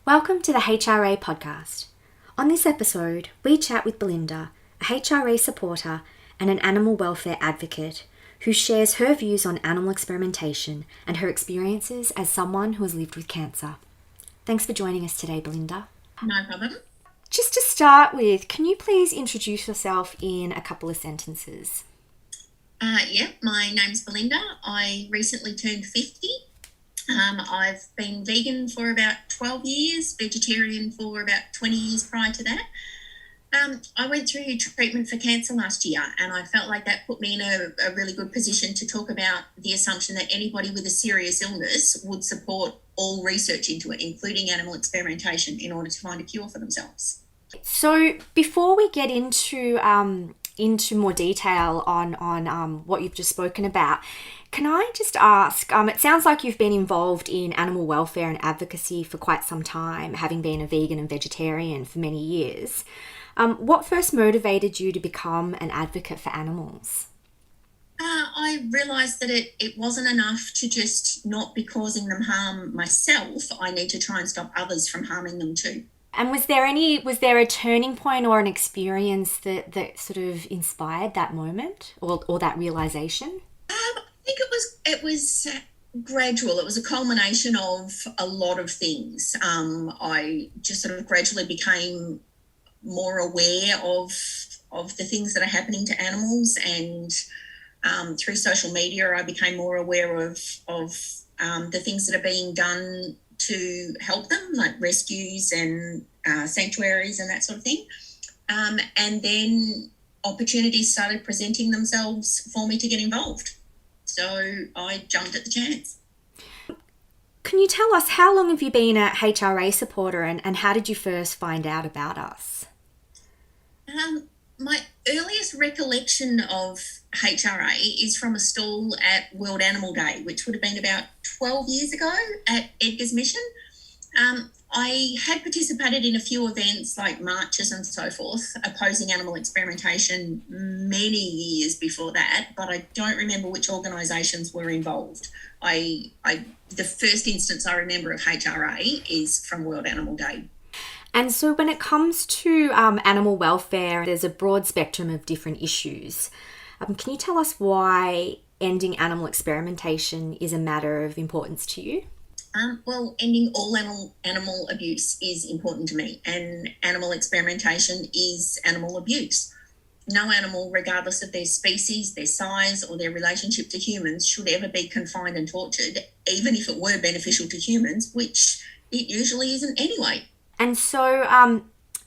Welcome to the HRA podcast. On this episode, we chat with Belinda, a HRA supporter and an animal welfare advocate who shares her views on animal experimentation and her experiences as someone who has lived with cancer. Thanks for joining us today, Belinda. No problem. Just to start with, can you please introduce yourself in a couple of sentences? My name's Belinda. I recently turned 50. I've been vegan for about 12 years, vegetarian for about 20 years prior to that. I went through treatment for cancer last year, and I felt like that put me in a really good position to talk about the assumption that anybody with a serious illness would support all research into it, including animal experimentation, in order to find a cure for themselves. So before we get into more detail on what you've just spoken about, can I just ask, it sounds like you've been involved in animal welfare and advocacy for quite some time, having been a vegan and vegetarian for many years. What first motivated you to become an advocate for animals? I realised that it wasn't enough to just not be causing them harm myself. I need to try and stop others from harming them too. And was there a turning point or an experience that sort of inspired that moment or that realization? I think it was gradual. It was a culmination of a lot of things. I just sort of gradually became more aware of the things that are happening to animals, and through social media, I became more aware of the things that are being done to help them, like rescues and sanctuaries and that sort of thing. And then opportunities started presenting themselves for me to get involved. So I jumped at the chance. Can you tell us, how long have you been a HRA supporter and how did you first find out about us? My earliest recollection of HRA is from a stall at World Animal Day, which would have been about 12 years ago at Edgar's Mission. I had participated in a few events like marches and so forth, opposing animal experimentation many years before that, but I don't remember which organisations were involved. The first instance I remember of HRA is from World Animal Day. And so when it comes to animal welfare, there's a broad spectrum of different issues. Can you tell us why ending animal experimentation is a matter of importance to you? Well, ending all animal abuse is important to me, and animal experimentation is animal abuse. No animal, regardless of their species, their size, or their relationship to humans, should ever be confined and tortured, even if it were beneficial to humans, which it usually isn't anyway. And so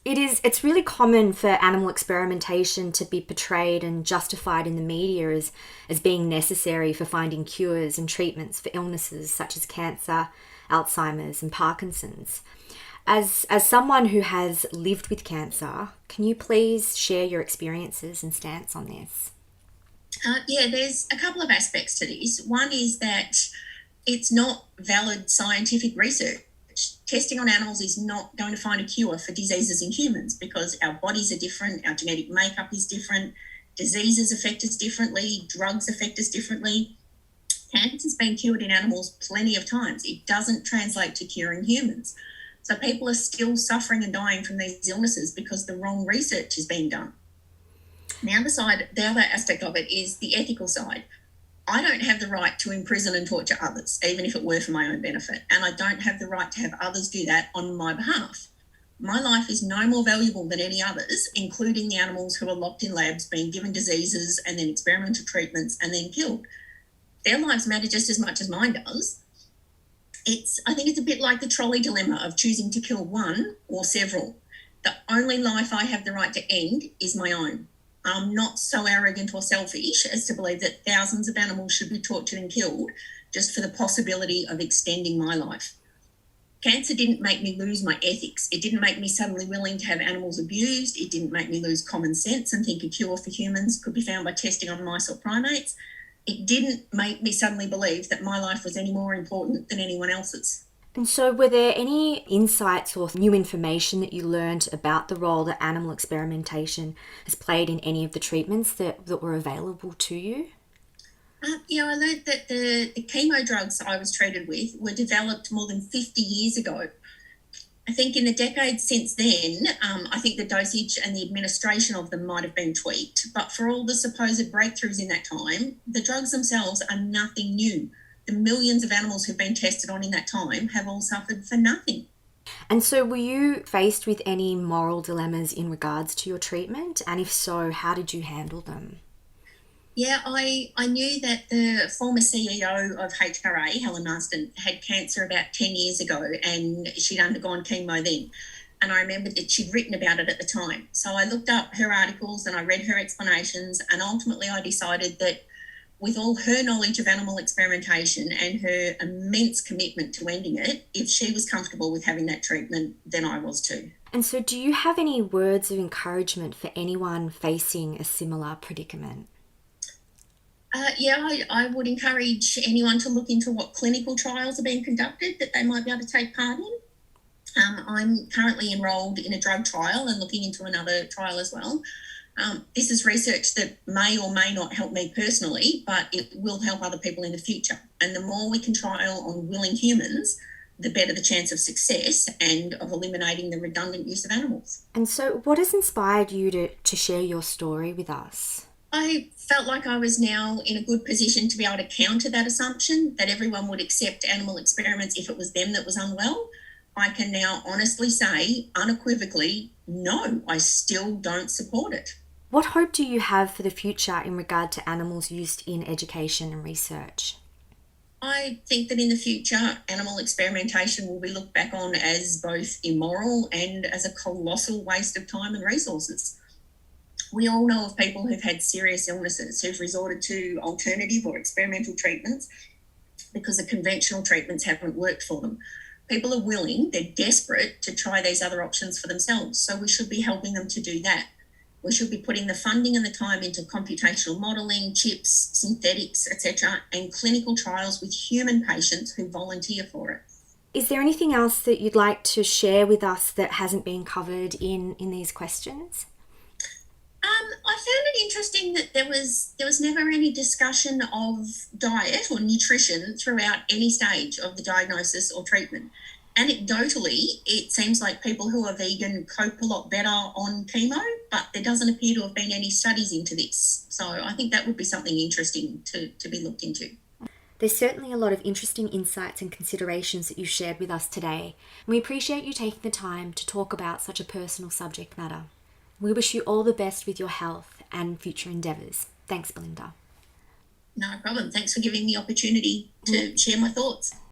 it's really common for animal experimentation to be portrayed and justified in the media as being necessary for finding cures and treatments for illnesses such as cancer, Alzheimer's and Parkinson's. As someone who has lived with cancer, can you please share your experiences and stance on this? There's a couple of aspects to this. One is that it's not valid scientific research. Testing on animals is not going to find a cure for diseases in humans because our bodies are different, our genetic makeup is different, diseases affect us differently, drugs affect us differently. Cancer's been cured in animals plenty of times. It doesn't translate to curing humans. So people are still suffering and dying from these illnesses because the wrong research is being done. The other aspect of it is the ethical side. I don't have the right to imprison and torture others, even if it were for my own benefit, and I don't have the right to have others do that on my behalf. My life is no more valuable than any others, including the animals who are locked in labs, being given diseases and then experimental treatments and then killed. Their lives matter just as much as mine does. I think it's a bit like the trolley dilemma of choosing to kill one or several. The only life I have the right to end is my own. I'm not so arrogant or selfish as to believe that thousands of animals should be tortured and killed just for the possibility of extending my life. Cancer didn't make me lose my ethics. It didn't make me suddenly willing to have animals abused. It didn't make me lose common sense and think a cure for humans could be found by testing on mice or primates. It didn't make me suddenly believe that my life was any more important than anyone else's. And so were there any insights or new information that you learned about the role that animal experimentation has played in any of the treatments that were available to you? I learned that the chemo drugs I was treated with were developed more than 50 years ago. I think in the decades since then, I think the dosage and the administration of them might have been tweaked. But for all the supposed breakthroughs in that time, the drugs themselves are nothing new. The millions of animals who've been tested on in that time have all suffered for nothing. And so, were you faced with any moral dilemmas in regards to your treatment? And if so, how did you handle them? Yeah, I knew that the former CEO of HRA, Helen Marston, had cancer about 10 years ago and she'd undergone chemo then. And I remembered that she'd written about it at the time. So I looked up her articles and I read her explanations. And ultimately, I decided that with all her knowledge of animal experimentation and her immense commitment to ending it, if she was comfortable with having that treatment, then I was too. And so, do you have any words of encouragement for anyone facing a similar predicament? I would encourage anyone to look into what clinical trials are being conducted that they might be able to take part in. I'm currently enrolled in a drug trial and looking into another trial as well. This is research that may or may not help me personally, but it will help other people in the future. And the more we can trial on willing humans, the better the chance of success and of eliminating the redundant use of animals. And so, what has inspired you to share your story with us? I felt like I was now in a good position to be able to counter that assumption that everyone would accept animal experiments if it was them that was unwell. I can now honestly say, unequivocally, no, I still don't support it. What hope do you have for the future in regard to animals used in education and research? I think that in the future, animal experimentation will be looked back on as both immoral and as a colossal waste of time and resources. We all know of people who've had serious illnesses who've resorted to alternative or experimental treatments because the conventional treatments haven't worked for them. People are willing, they're desperate to try these other options for themselves. So we should be helping them to do that. We should be putting the funding and the time into computational modelling, chips, synthetics, etc., and clinical trials with human patients who volunteer for it. Is there anything else that you'd like to share with us that hasn't been covered in these questions? I found it interesting that there was never any discussion of diet or nutrition throughout any stage of the diagnosis or treatment. Anecdotally, it seems like people who are vegan cope a lot better on chemo, but there doesn't appear to have been any studies into this. So I think that would be something interesting to be looked into. There's certainly a lot of interesting insights and considerations that you've shared with us today. We appreciate you taking the time to talk about such a personal subject matter. We wish you all the best with your health and future endeavours. Thanks, Belinda. No problem. Thanks for giving me the opportunity to share my thoughts.